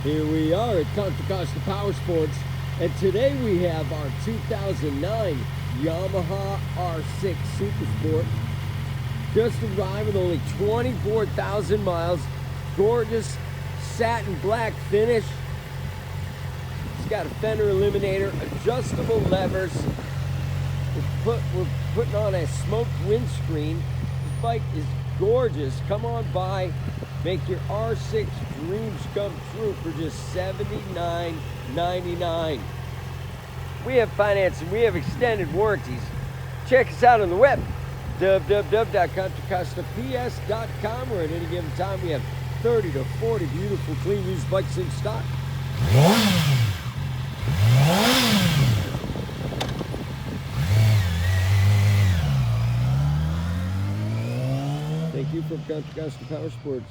Here we are at Contra Costa Powersports, and today we have our 2009 Yamaha R6 Supersport. Just arrived with only 24,000 miles. Gorgeous satin black finish. It's got a fender eliminator, adjustable levers. We're putting on a smoked windscreen. This bike is gorgeous. Come on by. Make your R6 dreams come true for just $79.99. We have financing, we have extended warranties. Check us out on the web, www.contracostaps.com, where at any given time we have 30 to 40 beautiful, clean used bikes in stock. Thank you from Contra Costa Powersports.